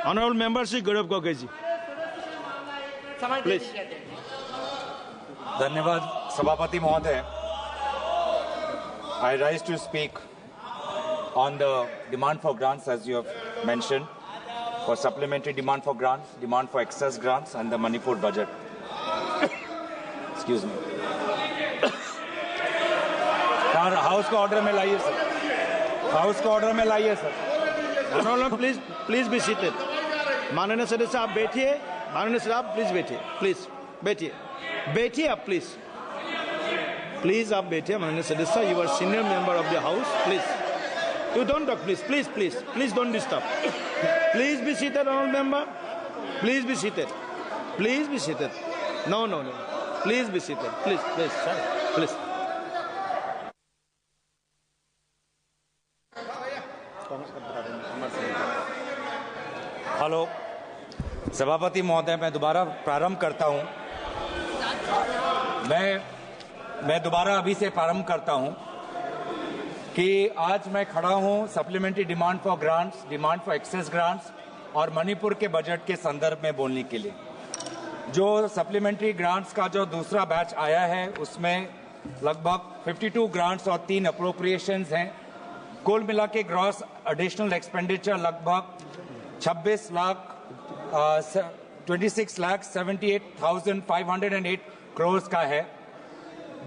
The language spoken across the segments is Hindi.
Honorable Member Shri Gaurav Gogoiji. Please. धन्यवाद सभापति महोदय. I rise to speak on the demand for grants, as you have mentioned, for supplementary demand for grants, demand for excess grants, and the Manipur budget. Excuse me. House को ऑर्डर में लाइए सर. हाउस को ऑर्डर में लाइए sir. Honorable, please be seated. माननीय सदस्य आप बैठिए. माननीय सदस्य आप प्लीज बैठिए. प्लीज बैठिए. बैठिए आप प्लीज. प्लीज आप बैठिए माननीय सदस्य. You are senior member of the house. Please. You don't talk, please. Please don't disturb. Please be seated, honorable member. Please be seated. Please be seated. No. Please be seated. Please. Hello सभापति महोदय, मैं दोबारा प्रारंभ करता हूं. मैं दोबारा अभी से प्रारंभ करता हूं कि आज मैं खड़ा हूं supplementary demand for grants, demand for excess grants और मणिपुर के बजट के संदर्भ में बोलने के लिए. जो सप्लीमेंट्री ग्रांट्स का जो दूसरा बैच आया है उसमें लगभग 52 ग्रांट्स और 3 अप्रोप्रिएशंस हैं. कुल मिला के ग्रॉस एडिशनल एक्सपेंडिचर लगभग 26,78,508 करोड़ का है.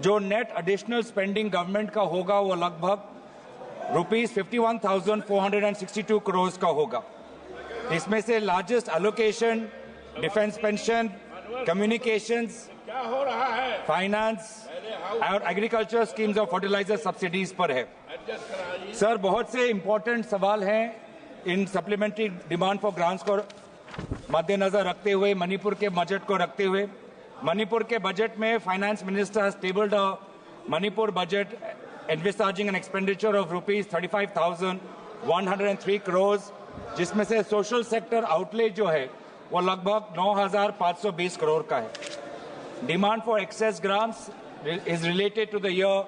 जो नेट एडिशनल स्पेंडिंग गवर्नमेंट का होगा वो लगभग ₹51,462 करोड़ का होगा. इसमें से largest allocation defence pension, communications, finance और एग्रीकल्चर स्कीम्स और फर्टिलाइजर सब्सिडीज पर है. सर, बहुत से इंपॉर्टेंट सवाल हैं इन सप्लीमेंट्री डिमांड फॉर ग्रांट्स को मद्देनजर रखते हुए, मणिपुर के बजट को रखते हुए. मणिपुर के बजट में finance minister has tabled a Manipur budget envisaging an expenditure of ₹35,103 crore, जिसमें से सोशल सेक्टर आउटले जो है वो लगभग 9,520 करोड़ का है. Demand for excess grants is related to the year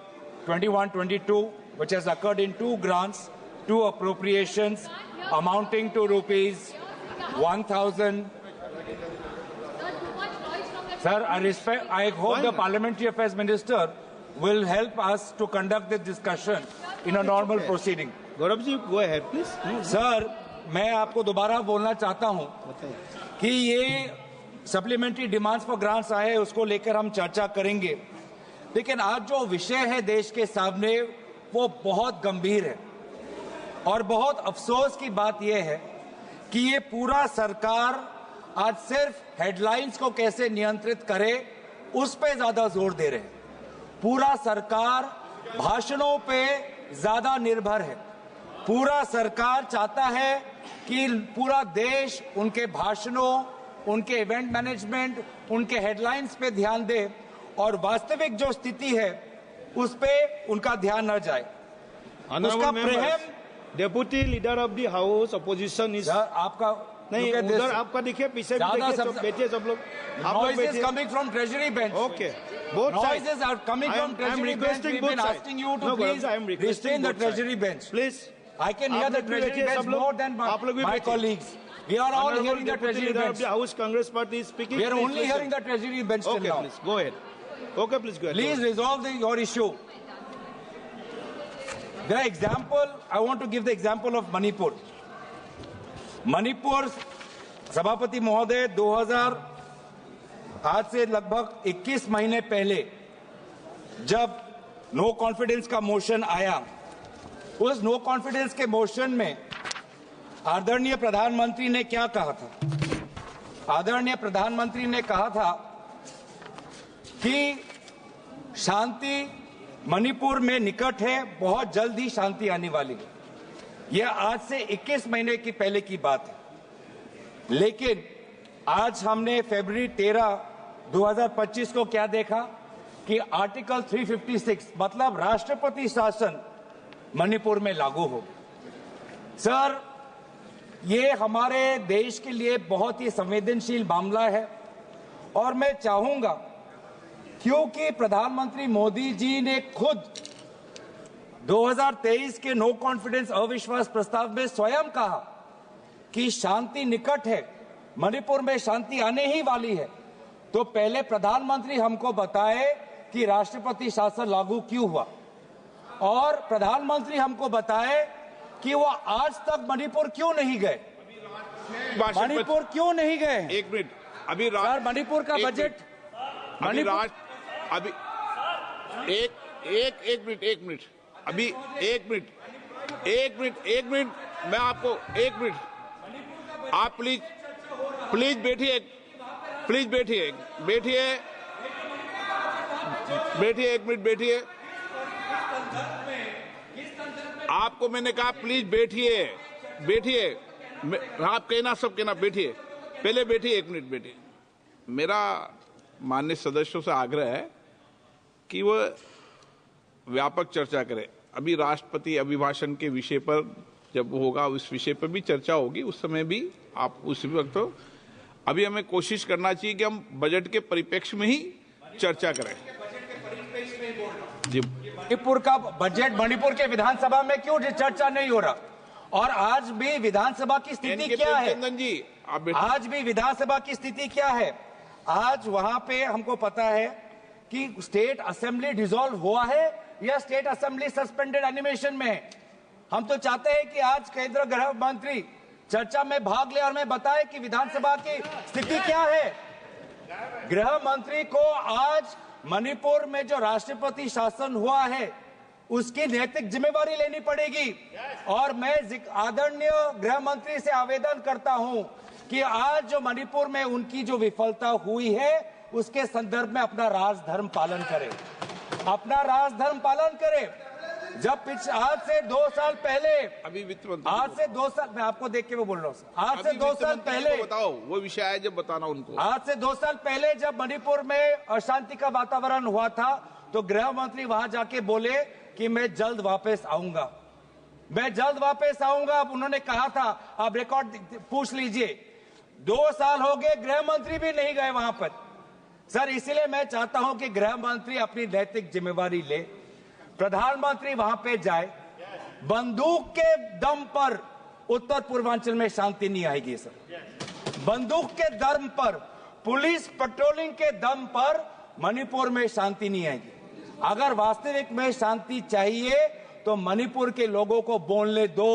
21-22, which has occurred in 2 grants, 2 appropriations amounting to ₹1,000. Sir, I hope the Parliamentary Affairs Minister will help us to conduct this discussion in a normal proceeding. Gaurav ji, go ahead, please. Sir, मैं आपको दोबारा बोलना चाहता हूं कि ये सप्लीमेंट्री डिमांड्स फॉर ग्रांट्स आए, उसको लेकर हम चर्चा करेंगे. लेकिन आज जो विषय है देश के सामने वो बहुत गंभीर है और बहुत अफसोस की बात यह है कि ये पूरा सरकार आज सिर्फ हेडलाइंस को कैसे नियंत्रित करे उस पे ज्यादा जोर दे रहे हैं. पूरा सरकार भाषणों पे ज्यादा निर्भर है. पूरा सरकार चाहता है कि पूरा देश उनके भाषणों, उनके इवेंट मैनेजमेंट, उनके हेडलाइंस पे ध्यान दे और वास्तविक जो स्थिति है उस पे उनका ध्यान न जाए. उसका प्रेम. Deputy leader of the house opposition is. आपका नहीं, उधर आपका देखिए, पीछे भी देखिए, सब बैठिए सब लोग. Noises coming from Treasury bench. Okay. Both sides. Noises are coming from Treasury bench. We've been asking you to please restrain the Treasury bench. Please. I can hear the Treasury bench more than my colleagues. We are all hearing the Treasury bench. The House Congress Party is speaking. We are only hearing the Treasury bench till now. Okay, please go ahead. Okay, please go ahead. Please resolve your issue. The example, I want to give the example of Manipur. Manipur, सभापति महोदय, 2000 आज से लगभग 21 महीने पहले जब नो कॉन्फिडेंस का मोशन आया, उस नो कॉन्फिडेंस के मोशन में आदरणीय प्रधानमंत्री ने क्या कहा था? आदरणीय प्रधानमंत्री ने कहा था कि शांति मणिपुर में निकट है, बहुत जल्द ही शांति आने वाली है. यह आज से 21 महीने की पहले की बात है. लेकिन आज हमने फरवरी 13, 2025 को क्या देखा कि आर्टिकल 356 मतलब राष्ट्रपति शासन मणिपुर में लागू हो. सर, ये हमारे देश के लिए बहुत ही संवेदनशील मामला है और मैं चाहूंगा, क्योंकि प्रधानमंत्री मोदी जी ने खुद 2023 के नो कॉन्फिडेंस अविश्वास प्रस्ताव में स्वयं कहा कि शांति निकट है, मणिपुर में शांति आने ही वाली है, तो पहले प्रधानमंत्री हमको बताए कि राष्ट्रपति शासन लागू क्यों हुआ, और प्रधानमंत्री हमको बताए कि वो आज तक मणिपुर क्यों नहीं गए। मणिपुर क्यों नहीं गए? एक मिनट, अभी सर मणिपुर का बजट, अभी एक मिनट, अभी एक मिनट, मैं आपको एक मिनट, आप प्लीज बैठिए, एक मिनट बैठिए। आपको मैंने कहा प्लीज बैठिए, आप कहना सब कहना, बैठिए, पहले बैठिए, एक मिनट बैठिए। मेरा माननीय सदस्यों से आग्रह है कि वह व्यापक चर्चा करें। अभी राष्ट्रपति अभिभाषण के विषय पर जब होगा, उस विषय पर भी चर्चा होगी, उस समय भी आप उस वक्त, तो अभी हमें कोशिश करना चाहिए कि हम बजट के परिप्रेक्ष्य में ही चर्चा करें। जी, मणिपुर का बजट, मणिपुर के विधानसभा में क्यों चर्चा नहीं हो रहा? और आज भी विधानसभा की स्थिति क्या है? चंदन जी, आज भी विधानसभा की स्थिति क्या है? आज वहां पे हमको पता है कि स्टेट असेंबली डिसॉल्व हुआ है या स्टेट असेंबली सस्पेंडेड एनिमेशन में है। हम तो चाहते हैं कि आज केंद्रीय गृह मंत्री चर्चा में भाग ले और हमें बताए कि विधानसभा की स्थिति क्या है। गृह मंत्री को आज मणिपुर में जो राष्ट्रपति शासन हुआ है उसकी नैतिक जिम्मेवारी लेनी पड़ेगी। और मैं आदरणीय गृह मंत्री से आवेदन करता हूं कि आज जो मणिपुर में उनकी जो विफलता हुई है उसके संदर्भ में अपना राजधर्म पालन करें, अपना राजधर्म पालन करें। जब आज से 2 साल पहले, अभी वित्त मंत्री, आज से 2 साल, मैं आपको देख के वो बोल रहा हूँ, आज से 2 साल पहले बताओ, वो विषय है जब बताना उनको। आज से 2 साल पहले जब मणिपुर में अशांति का वातावरण हुआ था तो गृह मंत्री वहां जाके बोले कि मैं जल्द वापस आऊंगा, मैं जल्द वापस आऊंगा। अब उन्होंने कहा था, आप रिकॉर्ड पूछ लीजिए, 2 साल हो गए, गृह मंत्री भी नहीं गए वहां पर। सर इसीलिए मैं चाहता हूं कि गृह मंत्री अपनी नैतिक जिम्मेवारी ले, प्रधानमंत्री वहां पे जाए। बंदूक के दम पर उत्तर पूर्वांचल में शांति नहीं आएगी सर, बंदूक के दम पर, पुलिस पेट्रोलिंग के दम पर मणिपुर में शांति नहीं आएगी। अगर वास्तविक में शांति चाहिए तो मणिपुर के लोगों को बोलने दो।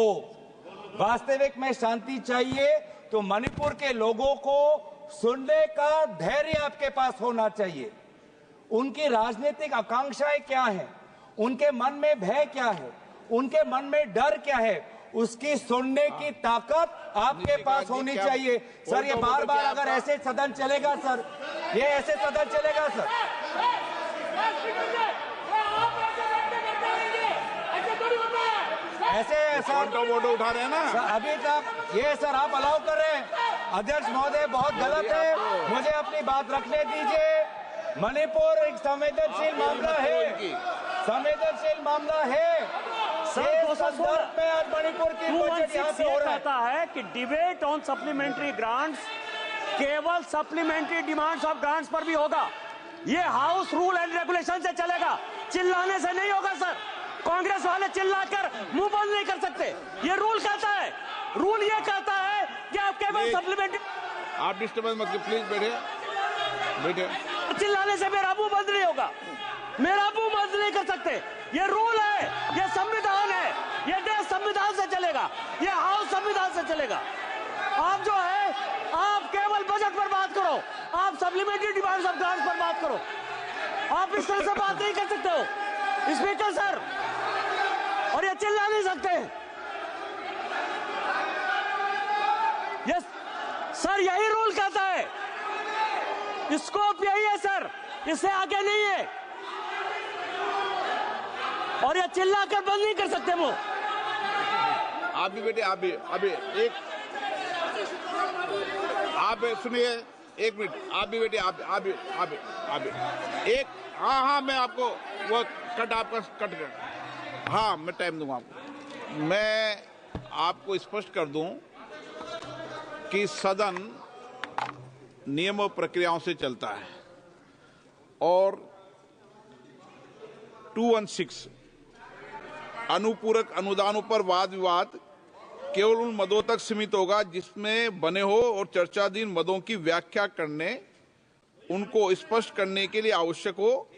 वास्तविक में शांति चाहिए तो मणिपुर के लोगों को सुनने का धैर्य आपके पास होना चाहिए। उनकी राजनीतिक आकांक्षाएं क्या हैं, उनके मन में भय क्या है, उनके मन में डर क्या है, उसकी सुनने की ताकत आपके पास होनी चाहिए। सर ये बार बार अगर ऐसे सदन चलेगा सर, ये ऐसे सदन चलेगा सर, ऐसे सर वोटो उठा रहे हैं ना अभी तक, ये सर आप अलाउ कर रहे हैं। अध्यक्ष महोदय बहुत गलत है, मुझे अपनी बात रखने दीजिए। मणिपुर एक संवेदनशील मामला है, संवेदनशील मामला है। सर संदर्भ में आज मणिपुर की बजट यहाँ पे हो रहा कहता है कि डिबेट ऑन सप्लीमेंट्री ग्रांट्स केवल सप्लीमेंट्री डिमांड्स ऑफ ग्रांट्स पर भी होगा। ये हाउस रूल एंड रेगुलेशन से चलेगा, चिल्लाने से नहीं होगा सर। कांग्रेस वाले चिल्लाकर मुंह बंद नहीं कर सकते। ये रूल कहता है, रूल ये कहता है कि आप केवल सप्लीमेंट्री। आप डिस्टर्बेंस मत, प्लीज बैठे। चिल्लाने से मेरा मुंह बंद नहीं होगा, मेरा मुंह बंद नहीं कर सकते। ये रूल है, ये संविधान है, ये देश संविधान से चलेगा, ये हाउस संविधान से चलेगा। आप जो है, आप केवल बजट पर बात करो, आप सप्लीमेंट्री डिमांड्स ऑफ ग्रांट्स पर बात करो। आप इस तरह से बात नहीं कर सकते हो स्पीकर सर, और ये चिल्ला नहीं सकते। यस सर, यही रूल कहता है, स्कोप यही है सर, इससे आगे नहीं है। और ये चिल्ला कर बंद नहीं कर सकते वो। आप भी बेटे, आप भी अभी एक, आप सुनिए एक मिनट, आप भी बेटे, आप भी एक, हाँ मैं आपको वो कट आपका कट कर, हाँ मैं टाइम दूंगा आपको। मैं आपको स्पष्ट कर दूं कि सदन नियम और प्रक्रियाओं से चलता है और 216 अनुपूरक अनुदानों पर वाद विवाद केवल उन मदों तक सीमित होगा जिसमें बने हो और चर्चाधीन मदों की व्याख्या करने, उनको स्पष्ट करने के लिए आवश्यक हो,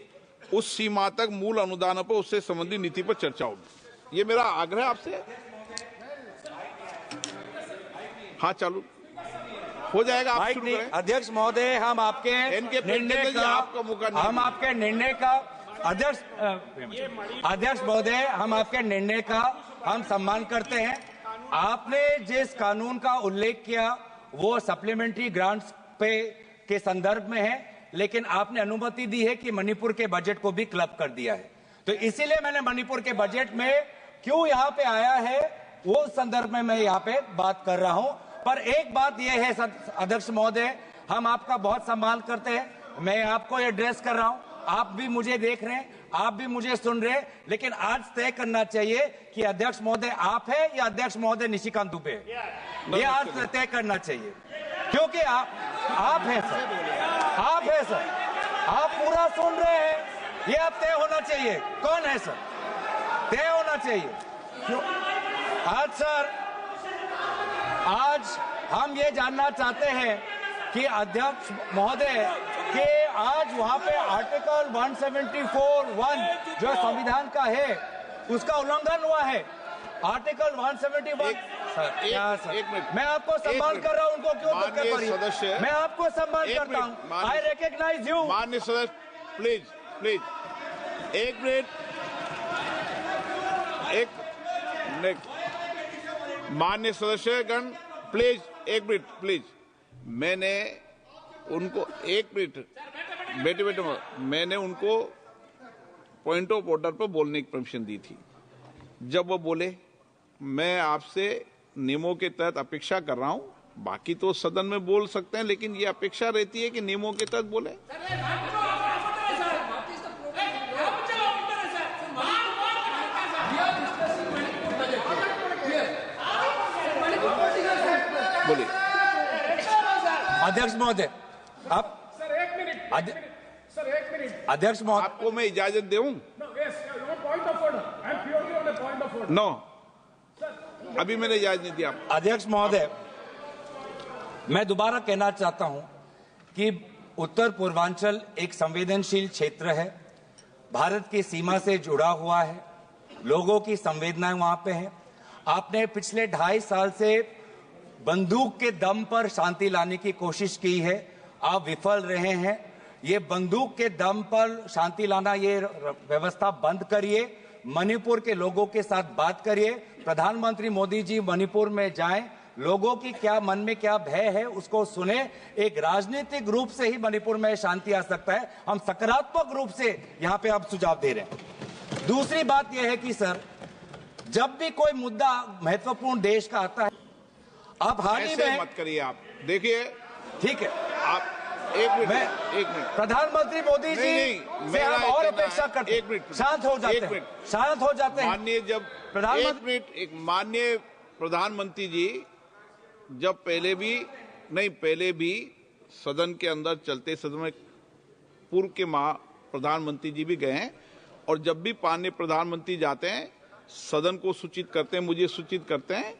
उस सीमा तक मूल अनुदान पर उससे संबंधित नीति पर चर्चा होगी। ये मेरा आग्रह आपसे। हाँ, चालू हो जाएगा, आप शुरू करें। अध्यक्ष महोदय, हम आपके निर्णय का आपका मौका नहीं, हम आपके निर्णय का अध्यक्ष महोदय, हम आपके निर्णय का हम सम्मान करते हैं। आपने जिस कानून का उल्लेख किया वो सप्लीमेंट्री ग्रांट्स पे के संदर्भ में है, लेकिन आपने अनुमति दी है कि मणिपुर के बजट को भी क्लब कर दिया है, तो इसीलिए मैंने मणिपुर के बजट में क्यों यहाँ पे आया है वो संदर्भ में मैं यहाँ पे बात कर रहा हूँ। पर एक बात यह है अध्यक्ष महोदय, हम आपका बहुत सम्मान करते हैं, मैं आपको एड्रेस कर रहा हूँ, आप भी मुझे देख रहे हैं, आप भी मुझे सुन रहे हैं, लेकिन आज तय करना चाहिए कि अध्यक्ष महोदय आप है या अध्यक्ष महोदय निशिकांत दुबे है। ये आज तय करना चाहिए, क्योंकि आप हैं सर, आप हैं सर, आप पूरा सुन रहे हैं, ये अब तय होना चाहिए कौन है सर, तय होना चाहिए। आज सर, आज हम ये जानना चाहते हैं कि अध्यक्ष महोदय के आज वहां पे आर्टिकल 174(1) जो संविधान का है उसका उल्लंघन हुआ है। आर्टिकल 171 सर, मैं आपको सम्मान कर रहा हूं, उनको क्यों धक्के पर सदस्य, मैं आपको सम्मान करता हूं, आई रिकॉग्नाइज यू। माननीय सदस्य, प्लीज एक मिनट, माननीय सदस्यगण प्लीज एक मिनट प्लीज। मैंने उनको एक मिनट बेटे मैंने उनको पॉइंट ऑफ ऑर्डर पर बोलने की परमिशन दी थी। जब वो बोले, मैं आपसे नियमों के तहत अपेक्षा कर रहा हूं, बाकी तो सदन में बोल सकते हैं, लेकिन ये अपेक्षा रहती है कि नियमों के तहत बोले। बोलिए अध्यक्ष महोदय, आप सर एक मिनट अध्यक्ष महोदय, आपको मैं इजाजत दूं? नो, अभी मैंने इजाजत नहीं दी आप। अध्यक्ष महोदय, मैं दोबारा कहना चाहता हूं कि उत्तर पूर्वांचल एक संवेदनशील क्षेत्र है, भारत की सीमा से जुड़ा हुआ है, लोगों की संवेदनाएं वहां पे हैं। आपने पिछले 2.5 साल से बंदूक के दम पर शांति लाने की कोशिश की है, आप विफल रहे हैं। ये बंदूक के दम पर शांति लाना, ये व्यवस्था बंद करिए, मणिपुर के लोगों के साथ बात करिए। प्रधानमंत्री मोदी जी मणिपुर में जाएं, लोगों की क्या मन में क्या भय है उसको सुने। एक राजनीतिक रूप से ही मणिपुर में शांति आ सकता है, हम सकारात्मक रूप से यहाँ पे आप सुझाव दे रहे हैं। दूसरी बात यह है कि सर, जब भी कोई मुद्दा महत्वपूर्ण देश का आता है, आप हाल ही में मत करिए, आप देखिए, ठीक है, आप एक मिनट प्रधानमंत्री मोदी जी से हम और अपेक्षा करते हैं, एक मिनट शांत हो जाते हैं, शांत हो जाते हैं। माननीय जब माननीय प्रधानमंत्री जी जब पहले भी सदन के अंदर चलते सदन में पूर्व के प्रधानमंत्री जी भी गए हैं, और जब भी माननीय प्रधानमंत्री जाते हैं सदन को सूचित करते हैं, मुझे सूचित करते हैं,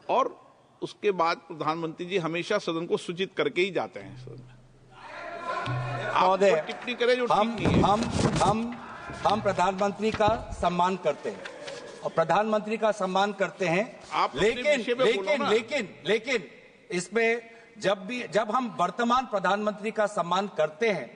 और उसके बाद प्रधानमंत्री जी हमेशा सदन को सूचित करके ही जाते हैं। सदन में आप टिप्पणी करें जो ठीक नहीं है। हम प्रधानमंत्री का सम्मान करते हैं और प्रधानमंत्री का सम्मान करते हैं, लेकिन इसमें जब हम वर्तमान प्रधानमंत्री का सम्मान करते हैं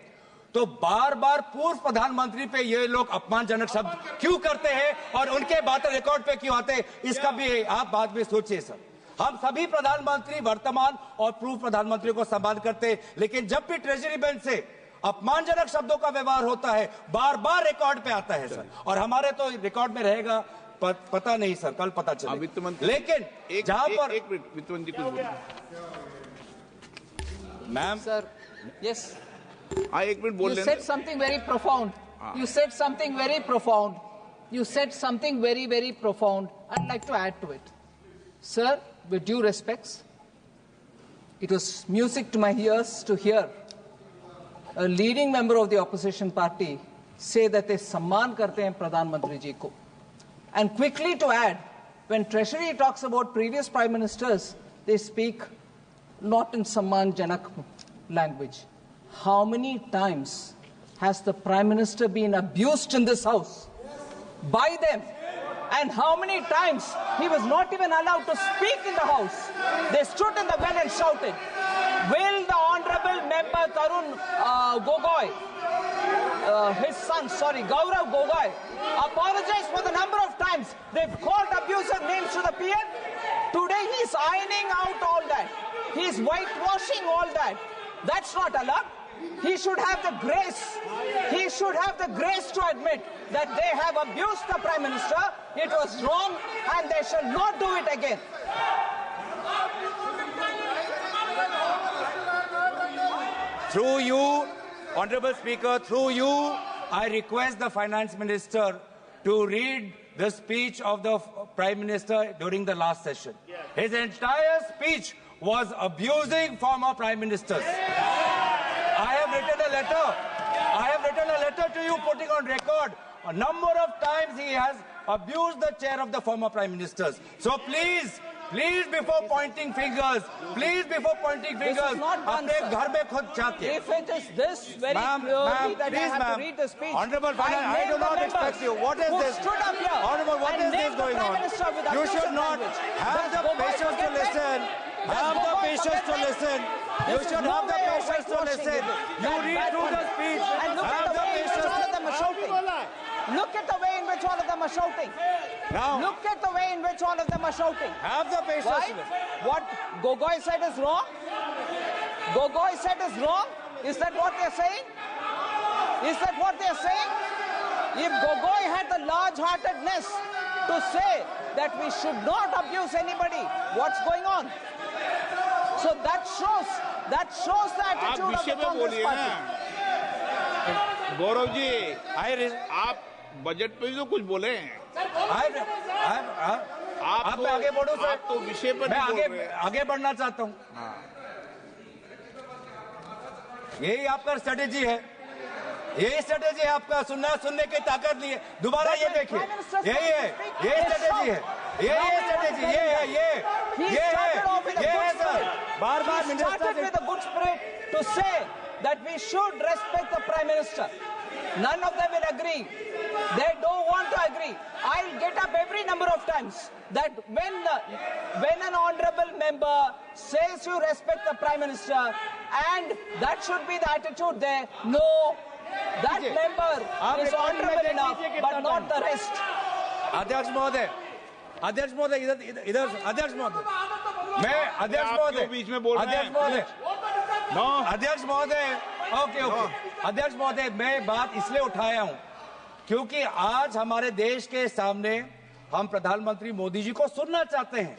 तो बार बार पूर्व प्रधानमंत्री पे ये लोग अपमानजनक शब्द क्यों करते हैं और उनके बातें रिकॉर्ड पे क्यों आते हैं, इसका भी आप बाद में सोचिए सर। हम सभी प्रधानमंत्री वर्तमान और पूर्व प्रधानमंत्री को सम्मान करते हैं, लेकिन जब भी ट्रेजरी बेंच से अपमानजनक शब्दों का व्यवहार होता है बार बार रिकॉर्ड पे आता है सर, और हमारे तो रिकॉर्ड में रहेगा, पता नहीं सर, कल पता चलेगा। लेकिन जहां पर एक मिनट वित्त मंत्री कुछ बोलिए। मैम सर, यस, एक मिनट बोल you said something very profound. You said something very profound. You said something very, very profound. I'd like to add to it. Sir, with due respects, it was music to my ears to hear a leading member of the opposition party say that they सम्मान करते हैं प्रधानमंत्री जी को. And quickly to add when Treasury talks about previous prime ministers, they speak not in Samman Janak language. How many times has the Prime Minister been abused in this house by them? And how many times he was not even allowed to speak in the house? They stood in the well and shouted. Will the Honorable Member Tarun Gogoi, his son, Gaurav Gogoi, apologize for the number of times they've called abusive names to the PM? Today he's ironing out all that. He's whitewashing all that. That's not allowed. He should have the grace. He should have the grace to admit that they have abused the Prime Minister. It was wrong and they shall not do it again. Through you, Honorable Speaker, through you, I request the Finance Minister to read the speech of the Prime Minister during the last session. His entire speech was abusing former Prime Ministers. I have written a letter. I have written a letter to you putting on record a number of times he has abused the chair of the former Prime Ministers. So please, before pointing fingers, अपने घर में खुद जाके. If it is this very clearly that I have to read the speech, Honorable Finance, I do not expect you. What is this? Honorable, what is this going on? You should not have the patience to listen. Have the patience to listen. You should have the patience to listen. You read through the speech. Have the patience. Look at the way in which all of them are shouting. Now, look at the way in which all of them are shouting. Have the patience. Right? What Gogoi said is wrong? Gogoi said is wrong? Is that what they're saying? Is that what they're saying? If Gogoi had the large-heartedness to say that we should not abuse anybody, what's going on? So that shows the attitude of the Congress party. Gaurav ji, आप बजट पे भी तो कुछ बोले हैं। आप तो आगे बढ़ो सर। आप तो विषय पर मैं आगे बढ़ना चाहता हूँ। यही आपका स्ट्रेटेजी है। यही स्ट्रेटेजी है आपका। सुनने की ताकत नहीं है। दोबारा ये देखिए, यही है, यही स्ट्रेटेजी है, यही है स्ट्रेटेजी, ये है सर। बार-बार minister with a good spirit to say that we should respect the Prime Minister. None of them will agree. They don't want to agree. I'll get up every number of times that when an honorable member says you respect the Prime Minister, and that should be the attitude there. No, that member is honorable enough, but not the rest. अध्यक्ष महोदय, इधर अध्यक्ष महोदय, मैं अध्यक्ष महोदय बीच में बोल रहे हैं। अध्यक्ष महोदय, ओके, अध्यक्ष महोदय, मैं बात इसलिए उठाया हूं क्योंकि आज हमारे देश के सामने हम प्रधानमंत्री मोदी जी को सुनना चाहते हैं,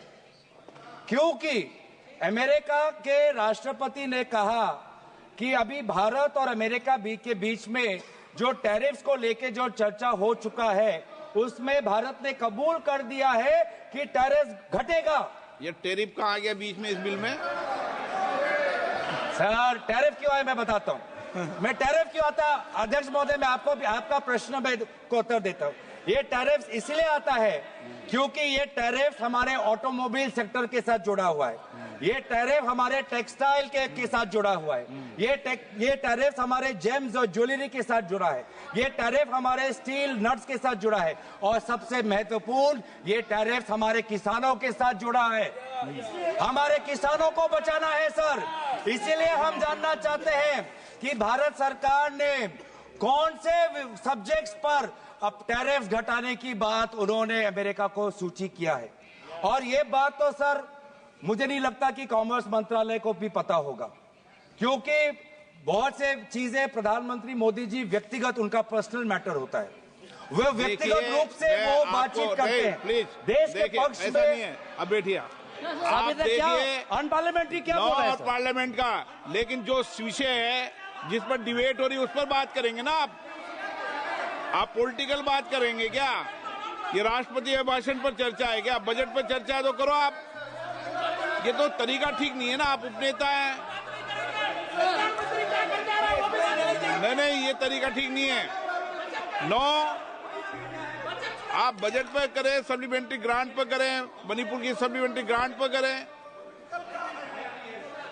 क्योंकि अमेरिका के राष्ट्रपति ने कहा कि अभी भारत और अमेरिका के बीच में जो टैरिफ्स को लेके जो चर्चा हो चुका है, उसमें भारत ने कबूल कर दिया है कि टैरिफ घटेगा। ये टैरिफ कहाँ आ गया बीच में इस बिल में? सर, टैरिफ क्यों आया मैं बताता हूं। मैं टैरिफ क्यों आता, अध्यक्ष महोदय, मैं आपका प्रश्न में को उत्तर देता हूं। ये टैरिफ इसलिए आता है क्योंकि ये टैरिफ हमारे ऑटोमोबाइल सेक्टर के साथ जुड़ा हुआ है, ये टैरिफ हमारे टेक्सटाइल के साथ जुड़ा हुआ है, ये टैरिफ हमारे जेम्स और ज्वेलरी के साथ जुड़ा है, ये टैरिफ हमारे स्टील नट्स के साथ जुड़ा है, और सबसे महत्वपूर्ण ये टैरिफ हमारे किसानों के साथ जुड़ा है। हमारे किसानों को बचाना है सर, इसीलिए हम जानना चाहते हैं कि भारत सरकार ने कौन से सब्जेक्ट्स पर अब टैरिफ घटाने की बात उन्होंने अमेरिका को सूची किया है। और ये बात तो सर मुझे नहीं लगता कि कॉमर्स मंत्रालय को भी पता होगा, क्योंकि बहुत से चीजें प्रधानमंत्री मोदी जी व्यक्तिगत, उनका पर्सनल मैटर होता है, वे व्यक्तिगत रूप से वो बातचीत करते हैं। देश के पक्ष में नहीं है। अब बैठिए, आप देखिए अनपार्लियामेंट्री क्या बोल रहे हैं पार्लियामेंट का, लेकिन जो विषय है जिस पर डिबेट हो रही है उस पर बात करेंगे ना। आप पॉलिटिकल बात करेंगे क्या? ये राष्ट्रपति भाषण पर चर्चा है क्या? बजट पर चर्चा है तो करो आप। ये तो तरीका ठीक नहीं है ना, आप उपनेता हैं। नहीं, ये तरीका ठीक नहीं है। आप बजट पर करें, सप्लीमेंट्री ग्रांट पर करें, मणिपुर की सप्लीमेंट्री ग्रांट पर करें।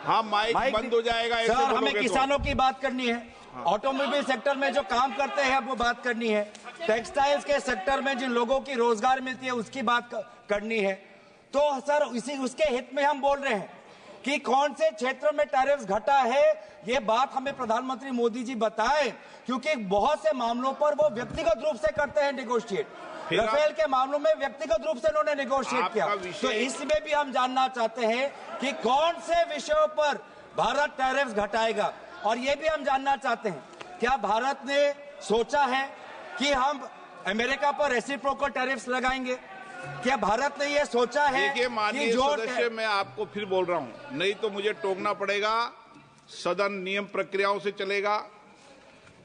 हाँ, माइक बंद हो जाएगा ऐसे सर, हमें बोलोगे तो। किसानों की बात करनी है, ऑटोमोबाइल सेक्टर में जो काम करते हैं वो बात करनी है, टेक्सटाइल्स के सेक्टर में जिन लोगों की रोजगार मिलती है उसकी बात करनी है। तो सर उसके हित में हम बोल रहे हैं कि कौन से क्षेत्र में टैरिफ्स घटा है, ये बात हमें प्रधानमंत्री मोदी जी बताएं, क्योंकि बहुत से मामलों पर वो व्यक्तिगत रूप से करते हैं नेगोशिएट। राफेल के मामलों में व्यक्तिगत रूप से उन्होंने नेगोशिएट किया। तो इसमें भी हम जानना चाहते हैं कि कौन से विषयों पर भारत टैरिफ्स घटाएगा, और ये भी हम जानना चाहते हैं क्या भारत ने सोचा है कि हम अमेरिका पर रेसिप्रोकल टैरिफ्स लगाएंगे? क्या भारत ने ये सोचा है? देखिए माननीय सदस्य, मैं आपको फिर बोल रहा हूं, नहीं तो मुझे टोकना पड़ेगा। सदन नियम प्रक्रियाओं से चलेगा।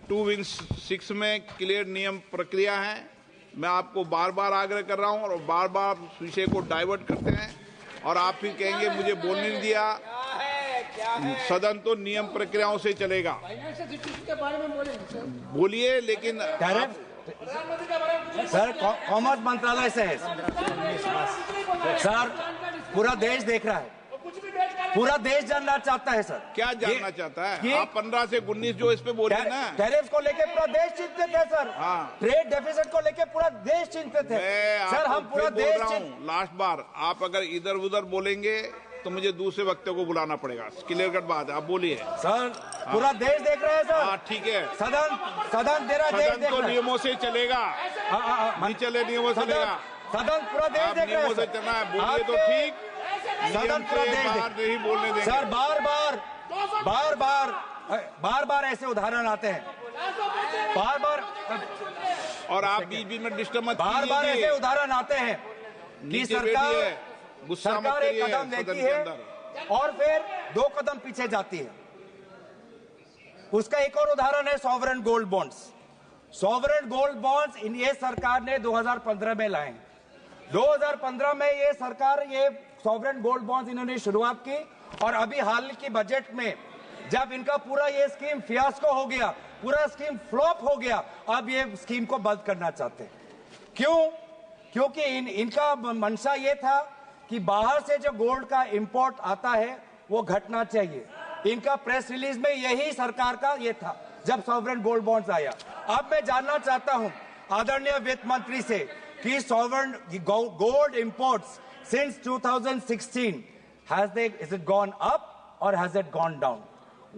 2-6 में क्लियर नियम प्रक्रिया है। मैं आपको बार बार आग्रह कर रहा हूं और बार बार विषय को डाइवर्ट करते हैं और आप फिर कहेंगे मुझे बोलने नहीं दिया। सदन तो नियम प्रक्रियाओं से चलेगा। बोलिए, लेकिन सर कॉमर्स मंत्रालय से है सर, पूरा देश देख रहा है, पूरा देश जानना चाहता है सर। क्या जानना चाहता है? आप 15 से 19 जो इस पे बोले ना, टैरिफ को लेके पूरा देश चिंतित है सर। हाँ। ट्रेड डेफिसिट को लेके पूरा देश चिंतित है सर। हम पूरा देश लास्ट बार आप अगर इधर उधर बोलेंगे तो मुझे दूसरे वक्तव्य को बुलाना पड़ेगा। क्लियर कट बात है, आप बोलिए सर। पूरा देश देख रहा है सर। हाँ ठीक है, सदन तेरा देश देख रहा है। नियमों से चलेगा, चले नियमों से चलेगा। सदन पूरा देश देख रहा है। नियमों से चलना है, बोलिए तो ठीक। सदन पूरा देश नहीं बोलने देंगे सर। बार बार ऐसे उदाहरण आते हैं, बार बार, और आप बीच में डिस्टर्ब मत कीजिए। बार ऐसे उदाहरण आते हैं कि सरकार एक कदम लेती है और फिर 2 कदम पीछे जाती है। उसका एक और उदाहरण है sovereign gold bonds. Sovereign gold bonds ये सरकार ने 2015 में लाए। 2015 में ये सरकार ये सॉवरेन गोल्ड बॉन्ड्स इन्होंने शुरुआत की, और अभी हाल की बजट में जब इनका पूरा ये स्कीम फियास्को हो गया, पूरा स्कीम फ्लॉप हो गया, अब ये स्कीम को बंद करना चाहते हैं। क्यों? क्योंकि इनका मंशा ये था कि बाहर से जो गोल्ड का इंपोर्ट आता है वो घटना चाहिए। इनका प्रेस रिलीज में यही सरकार का ये था जब सॉवरेन गोल्ड बॉन्ड्स आया। अब मैं जानना चाहता हूं आदरणीय वित्त मंत्री से कि sovereign gold imports since 2016 is it gone up or has it gone down?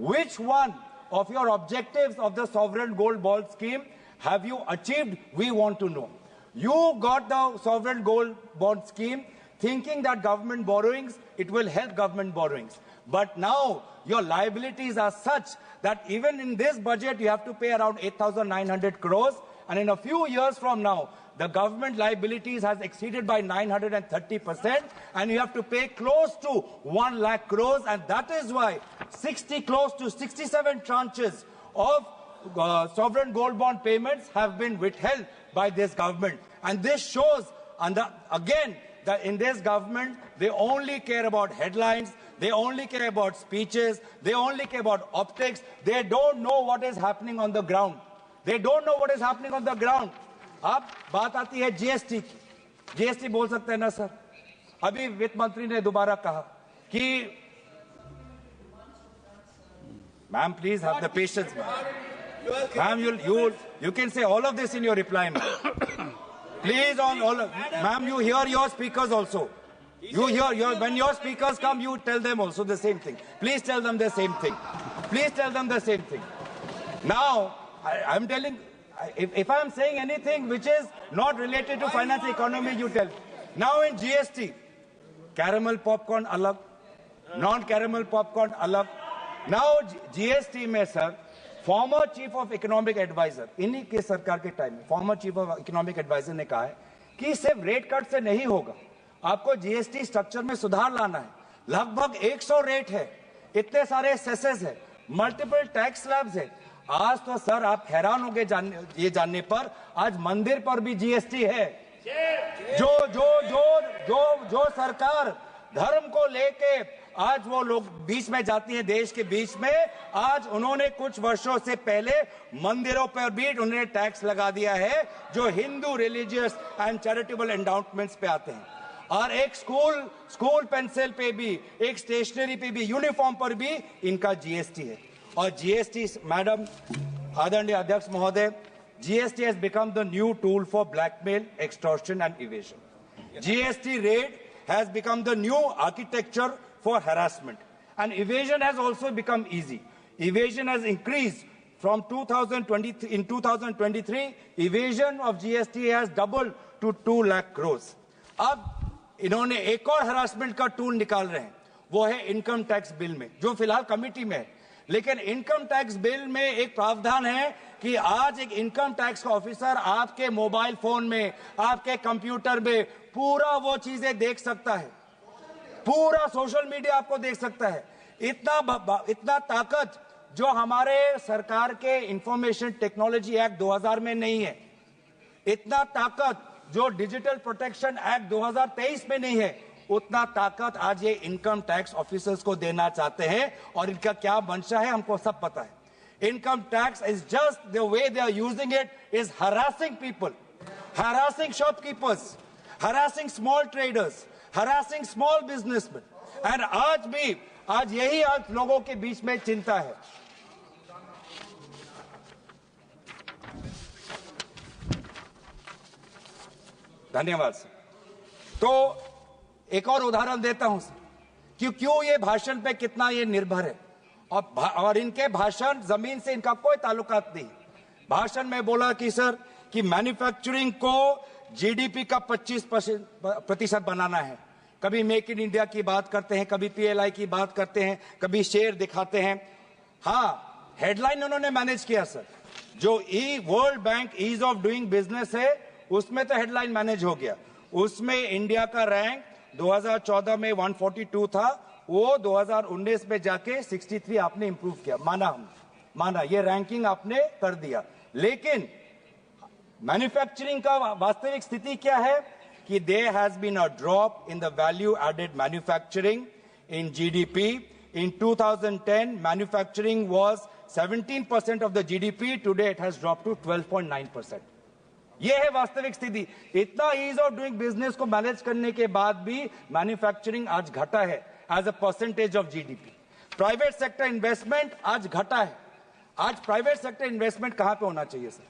Which one of your objectives of the sovereign gold bond scheme have you achieved? We want to know. You got the sovereign gold bond scheme thinking that government borrowings, it will help government borrowings. But now your liabilities are such that even in this budget you have to pay around 8,900 crores, and in a few years from now the government liabilities has exceeded by 930%, and you have to pay close to 1 lakh crores, and that is why close to 67 tranches of sovereign gold bond payments have been withheld by this government. And this shows, again, that in this government, they only care about headlines, they only care about speeches, they only care about optics, they don't know what is happening on the ground. They don't know what is happening on the ground. अब बात आती है जीएसटी की। जीएसटी बोल सकते हैं ना सर? अभी वित्त मंत्री ने दोबारा कहा कि ma'am please have the patience ma'am, you can say all of this in your reply, ma'am. Please, on all of, ma'am, you hear your speakers also. You hear when your speakers come, you tell them also the same thing. Please tell them the same thing. Please tell them the same thing. Now, I'm telling, if I'm saying anything which is not related to finance economy, you tell. Now in GST, caramel popcorn alag, non-caramel popcorn alag. Now GST में sir, former chief of economic advisor, इन्हीं के सरकार के टाइम में former chief of economic advisor ने कहा है कि सिर्फ रेट कट से नहीं होगा, आपको जीएसटी स्ट्रक्चर में सुधार लाना है। लगभग 100 रेट है, इतने सारे सेसेस है, मल्टीपल टैक्स स्लैब्स है। आज तो सर आप हैरान होंगे ये जानने पर, आज मंदिर पर भी जीएसटी है। जो सरकार धर्म को लेके आज वो लोग बीच में जाती हैं, देश के बीच में। आज उन्होंने कुछ वर्षों से पहले मंदिरों पर भी उन्होंने टैक्स लगा दिया है जो हिंदू रिलीजियस एंड चैरिटेबल एंडाउटमेंट्स पे आते हैं। और एक स्कूल पेंसिल पे भी, एक स्टेशनरी पे भी, यूनिफॉर्म पर भी इनका जीएसटी है। और जीएसटी, मैडम आदरणीय अध्यक्ष महोदय, GST has become the new tool for blackmail, extortion and evasion. GST raid has become the new architecture for harassment. And evasion has also become easy. Evasion has increased from 2023. In 2023, evasion of GST has doubled to 2 lakh crores. अब इन्होंने एक और harassment का tool निकाल रहे हैं, वो है इनकम टैक्स बिल में, जो फिलहाल कमिटी में है। लेकिन इनकम टैक्स बिल में एक प्रावधान है कि आज एक इनकम टैक्स का ऑफिसर आपके मोबाइल फोन में, आपके कंप्यूटर में पूरा वो चीजें देख सकता है, पूरा सोशल मीडिया आपको देख सकता है। इतना ताकत जो हमारे सरकार के इंफॉर्मेशन टेक्नोलॉजी एक्ट 2000 में नहीं है, इतना ताकत जो डिजिटल प्रोटेक्शन एक्ट 2023 में नहीं है, उतना ताकत आज ये इनकम टैक्स ऑफिसर्स को देना चाहते हैं। और इनका क्या मंशा है हमको सब पता है। Income tax is just the way they are using it is harassing people, harassing shopkeepers, harassing small traders, harassing small businessmen. And आज यही आज लोगों के बीच में चिंता है। धन्यवाद सर। तो एक और उदाहरण देता हूं कि क्यों ये भाषण पे कितना ये निर्भर है। और इनके भाषण जमीन से इनका कोई ताल्लुकात नहीं। भाषण में बोला कि सर कि मैन्युफैक्चरिंग को जीडीपी का 25% बनाना है। कभी मेक इन इंडिया की बात करते हैं, कभी पीएलआई की बात करते हैं, कभी शेयर दिखाते हैं। हाँ, हेडलाइन उन्होंने मैनेज किया सर। जो World Bank ease of doing business है उसमें तो हेडलाइन मैनेज हो गया। उसमें इंडिया का रैंक 2014 में 142 था, वो 2019 में जाके 63 आपने इंप्रूव किया। माना ये रैंकिंग आपने कर दिया। लेकिन मैन्युफैक्चरिंग का वास्तविक स्थिति क्या है कि there has been a drop in the value added manufacturing in GDP. In 2010 manufacturing was 17% of the GDP, today it has drop to 12.9%। ये है वास्तविक स्थिति। इतना ईज ऑफ डूइंग बिजनेस को मैनेज करने के बाद भी मैन्युफैक्चरिंग आज घटा है as a percentage of GDP. Private sector investment आज घटा है। आज प्राइवेट सेक्टर इन्वेस्टमेंट कहां पे होना चाहिए सर?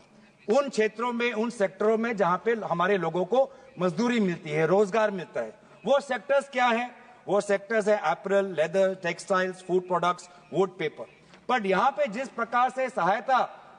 उन क्षेत्रों में, उन सेक्टरों में जहां पे हमारे लोगों को मजदूरी मिलती है, रोजगार मिलता है। वो सेक्टर्स क्या है? वो सेक्टर्स है apparel, leather, textiles, food products, would paper. But यहां पे जिस प्रकार से सहायता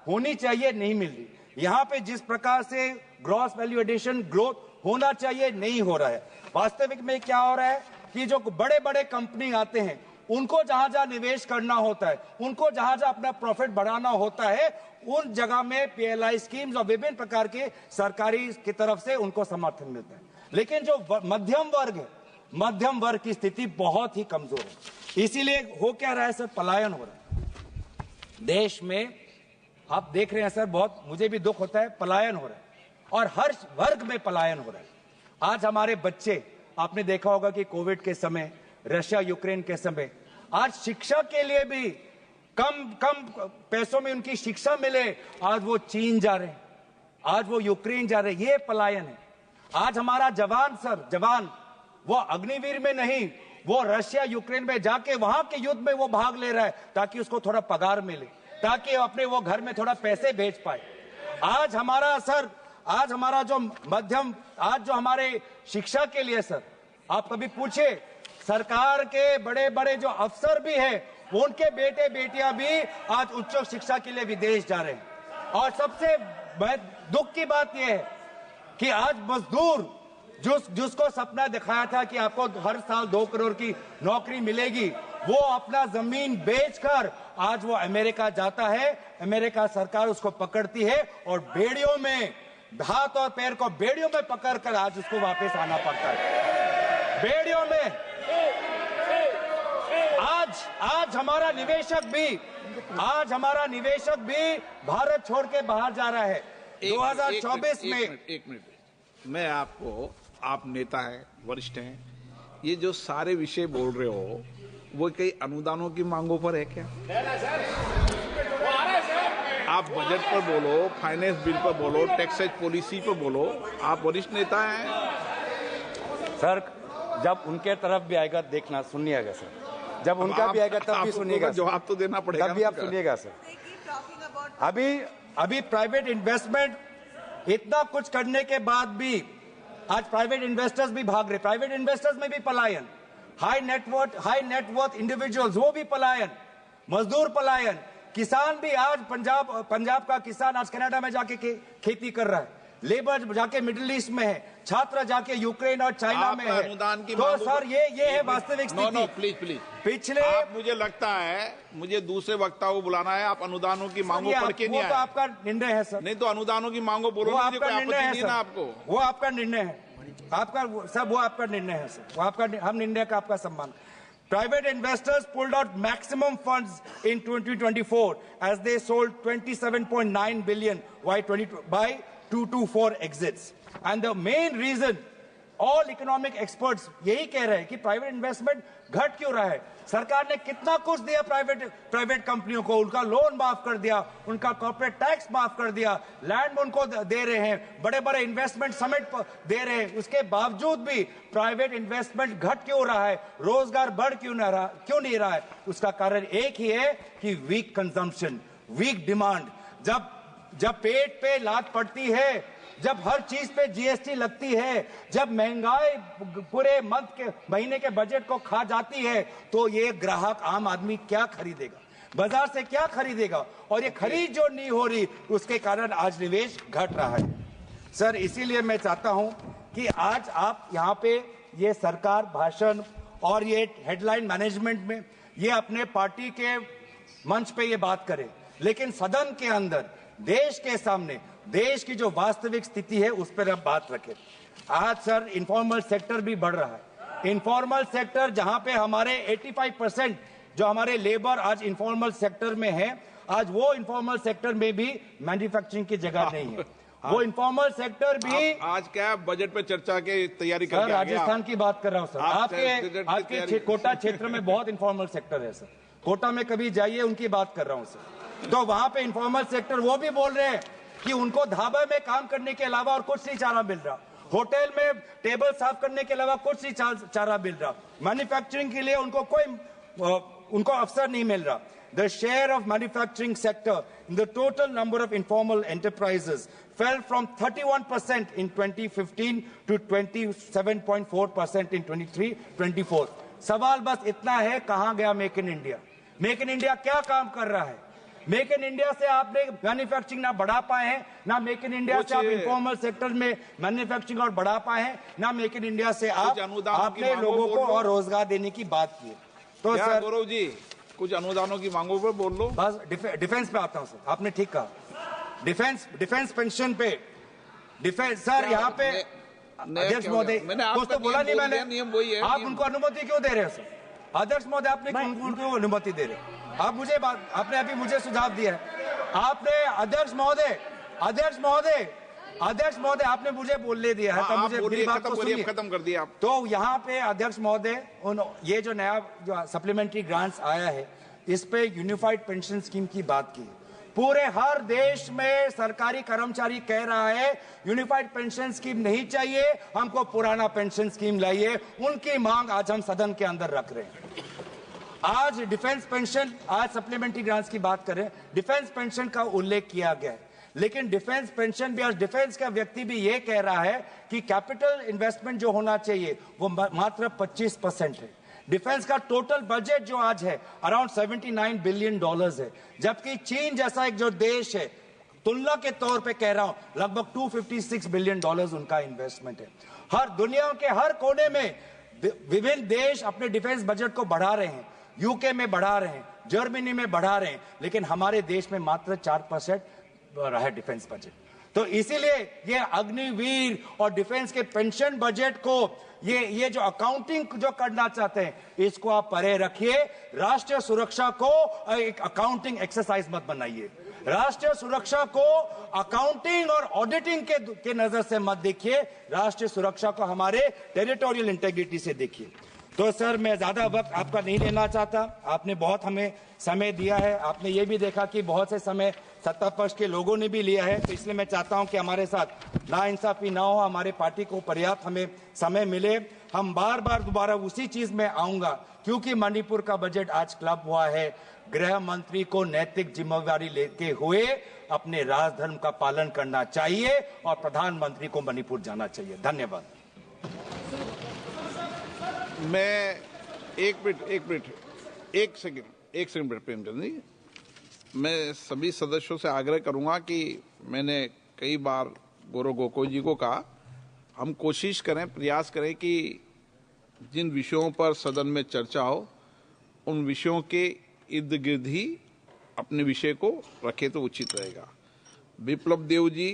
होनी चाहिए नहीं मिल रही। यहां पे जिस प्रकार से ग्रॉस वैल्यू एडिशन ग्रोथ होना चाहिए नहीं हो रहा है। वास्तविक में क्या हो रहा है कि जो बड़े बड़े कंपनी आते हैं उनको जहां जहां निवेश करना होता है, उनको जहां जहां अपना प्रॉफिट बढ़ाना होता है, उन जगह में पीएलआई स्कीम्स और विभिन्न प्रकार के सरकारी की तरफ से उनको समर्थन मिलता है। लेकिन जो मध्यम वर्ग है, मध्यम वर्ग की स्थिति बहुत ही कमजोर है। इसीलिए हो क्या रहा है सर? पलायन हो रहा है देश में। आप देख रहे हैं सर, बहुत मुझे भी दुख होता है, पलायन हो रहा है और हर वर्ग में पलायन हो रहा है। आज हमारे बच्चे, आपने देखा होगा कि कोविड के समय, रशिया यूक्रेन के समय, आज शिक्षा के लिए भी कम पैसों में उनकी शिक्षा मिले, आज वो चीन जा रहे हैं, आज वो यूक्रेन जा रहे हैं। ये पलायन है। आज हमारा जवान वो अग्निवीर में नहीं, वो रशिया यूक्रेन में जाके वहां के युद्ध में वो भाग ले रहा है ताकि उसको थोड़ा पगार मिले, ताकि अपने वो घर में थोड़ा पैसे भेज पाए। आज हमारा जो मध्यम, आज जो हमारे शिक्षा के लिए सर, आप कभी पूछे सरकार के बड़े बड़े जो अफसर भी हैं, उनके बेटे बेटियां भी आज उच्च शिक्षा के लिए विदेश जा रहे हैं। और सबसे दुख की बात यह है कि आज मजदूर जिसको सपना दिखाया था कि आपको हर साल 2 करोड़ की नौकरी मिलेगी, वो अपना जमीन बेचकर आज वो अमेरिका जाता है। अमेरिका सरकार उसको पकड़ती है और बेड़ियों में, हाथ और पैर को बेड़ियों में पकड़कर आज उसको वापस आना पड़ता है। बेड़ियों में आज हमारा निवेशक भी भारत छोड़ के बाहर जा रहा है। 2024 में एक मिनट मैं आपको, आप नेता हैं, वरिष्ठ हैं, ये जो सारे विषय बोल रहे हो वो कई अनुदानों की मांगों पर है क्या? आप बजट पर बोलो, फाइनेंस बिल पर बोलो, टैक्सेज पॉलिसी पर बोलो, आप वरिष्ठ नेता हैं। सर जब उनके तरफ भी आएगा देखना सुनिएगा सर, जब उनका भी आएगा तब भी सुनिएगा, जवाब तो देना पड़ेगा, तब भी आप सुनिएगा सर। अभी प्राइवेट इन्वेस्टमेंट इतना कुछ करने के बाद भी आज प्राइवेट इन्वेस्टर्स भी भाग रहे, प्राइवेट इन्वेस्टर्स में भी पलायन, हाई नेटवर्थ इंडिविजुअल्स वो भी पलायन, मजदूर पलायन, किसान भी आज पंजाब का किसान आज कनाडा में जाके खेती कर रहा है, लेबर जाके मिडिल ईस्ट में है, छात्र जाके यूक्रेन और चाइना में है। तो सर ये है वास्तविक स्थिति। नो प्लीज पिछले मुझे लगता है मुझे दूसरे वक्ता को बुलाना है। आप अनुदानों की मांगों पढ़ के नहीं आए। वो तो आपका निर्णय है सर। नहीं तो अनुदानों की मांगों बोलो, वो आपका निर्णय है सर। आपको वो आपका निर्णय है, आपका सब वो आपका निर्णय है सर, वो आपका, हम निर्णय का आपका सम्मान। Private investors pulled out maximum funds in 2024 as they sold 27.9 billion by 224 exits. And the main reason, all economic experts यही कह रहे हैं कि प्राइवेट इन्वेस्टमेंट घट क्यों रहा है। सरकार ने कितना कुछ दिया प्राइवेट कंपनियों को, उनका लोन माफ कर दिया, उनका कॉर्पोरेट टैक्स माफ कर दिया, लैंड उनको दे रहे हैं, बड़े बड़े इन्वेस्टमेंट समिट दे रहे हैं, उसके बावजूद भी प्राइवेट इन्वेस्टमेंट घट क्यों रहा है, रोजगार बढ़ क्यों नहीं रहा है। उसका कारण एक ही है कि वीक कंजम्पशन, वीक डिमांड। जब पेट पे लात पड़ती है, जब हर चीज पे जीएसटी लगती है, जब महंगाई पूरे महीने के बजट को खा जाती है, तो ये ग्राहक आम आदमी क्या खरीदेगा, बाजार से क्या खरीदेगा, और ये खरीद जो नहीं हो रही उसके कारण आज निवेश घट रहा है। सर इसीलिए मैं चाहता हूं कि आज आप यहाँ पे ये सरकार भाषण और ये हेडलाइन मैनेजमेंट में ये अपने पार्टी के मंच पे ये बात करे, लेकिन सदन के अंदर देश के सामने देश की जो वास्तविक स्थिति है उस पर आप बात रखें। आज सर इनफॉर्मल सेक्टर भी बढ़ रहा है। इनफॉर्मल सेक्टर जहां पे हमारे 85% जो हमारे लेबर आज इनफॉर्मल सेक्टर में है, आज वो इनफॉर्मल सेक्टर में भी मैन्युफैक्चरिंग की जगह नहीं है। वो इनफॉर्मल सेक्टर भी आज क्या बजट पे चर्चा की तैयारी कर रहे हैं? राजस्थान की बात कर रहा हूँ सर। आपके कोटा क्षेत्र में बहुत इनफॉर्मल सेक्टर है सर। कोटा में कभी जाइए, उनकी बात कर रहा हूँ सर। तो वहां पे इनफॉर्मल सेक्टर वो भी बोल रहे हैं कि उनको ढाबे में काम करने के अलावा और कुछ नहीं चारा मिल रहा, होटल में टेबल साफ करने के अलावा कुछ नहीं चारा मिल रहा, मैन्युफैक्चरिंग के लिए उनको अवसर नहीं मिल रहा। The share of manufacturing sector in the total number of informal enterprises fell from 31% in 2015 to 27.4% in 23-24। सवाल बस इतना है, कहां गया make in India? Make in India क्या काम कर रहा है? मेक इन इंडिया से आपने मैन्युफैक्चरिंग ना बढ़ा पाए हैं, ना मेक इन इंडिया से आप इनफॉर्मल सेक्टर में मैन्युफैक्चरिंग और बढ़ा पाए हैं, ना मेक इन इंडिया से आपने लोगों को और रोजगार देने की बात की है। तो सर गौरव जी कुछ अनुदानों की मांगों पर बोल लो। बस डिफेंस पे आता हूं सर, आपने ठीक कहा, डिफेंस पेंशन पे डिफेंस सर यहाँ पे अध्यक्ष महोदय कुछ तो बोला नहीं मैंने, आप उनको अनुमति क्यों दे रहे हैं सर? अध्यक्ष महोदय आपने उनको अनुमति दे रहे हैं? आपने अभी मुझे सुझाव दिया है, आपने अध्यक्ष महोदय आपने मुझे बोलने दिया है, तो मुझे मेरी बात को सुनिए। खत्म कर दिया आप। तो यहाँ पे अध्यक्ष महोदय ये जो नया जो सप्लीमेंट्री ग्रांट्स आया है, इस पे यूनिफाइड पेंशन स्कीम की बात की। पूरे हर देश में सरकारी कर्मचारी कह रहा है यूनिफाइड पेंशन स्कीम नहीं चाहिए, हमको पुराना पेंशन स्कीम लाइए। उनकी मांग आज हम सदन के अंदर रख रहे हैं। आज डिफेंस पेंशन, आज सप्लीमेंट्री ग्रांट्स की बात करें, डिफेंस पेंशन का उल्लेख किया गया है, लेकिन डिफेंस पेंशन भी आज डिफेंस का व्यक्ति भी ये कह रहा है कि कैपिटल इन्वेस्टमेंट जो होना चाहिए वो मात्र 25% है। डिफेंस का टोटल बजट जो आज है अराउंड $79 बिलियन है, जबकि चीन जैसा एक जो देश है, तुलना के तौर पे कह रहा हूं, लगभग $256 बिलियन उनका इन्वेस्टमेंट है। हर दुनिया के हर कोने में विभिन्न देश अपने डिफेंस बजट को बढ़ा रहे हैं, यूके में बढ़ा रहे हैं, जर्मनी में बढ़ा रहे हैं, लेकिन हमारे देश में मात्र 4% रहा है डिफेंस बजट। तो इसीलिए ये अग्निवीर और डिफेंस के पेंशन बजट को ये जो अकाउंटिंग जो करना चाहते हैं, इसको आप परे रखिए। राष्ट्रीय सुरक्षा को एक अकाउंटिंग एक्सरसाइज मत बनाइए। राष्ट्रीय सुरक्षा को अकाउंटिंग और ऑडिटिंग के नजर से मत देखिए। राष्ट्रीय सुरक्षा को हमारे टेरिटोरियल इंटेग्रिटी से देखिए। तो सर मैं ज्यादा वक्त आपका नहीं लेना चाहता, आपने बहुत हमें समय दिया है, आपने ये भी देखा कि बहुत से समय सत्ता पक्ष के लोगों ने भी लिया है, तो इसलिए मैं चाहता हूं कि हमारे साथ नाइंसाफी ना हो, हमारे पार्टी को पर्याप्त हमें समय मिले। हम बार बार दोबारा उसी चीज में आऊंगा, क्योंकि मणिपुर का बजट आज क्लब हुआ है। गृह मंत्री को नैतिक जिम्मेदारी लेते हुए अपने राजधर्म का पालन करना चाहिए और प्रधानमंत्री को मणिपुर जाना चाहिए। धन्यवाद। मैं एक सेकंड प्रेमचंद जी, मैं सभी सदस्यों से आग्रह करूंगा कि मैंने कई बार गौरव गोगोई जी को कहा, हम कोशिश करें, प्रयास करें कि जिन विषयों पर सदन में चर्चा हो उन विषयों के इर्द गिर्द ही अपने विषय को रखे तो उचित रहेगा। विप्लव देव जी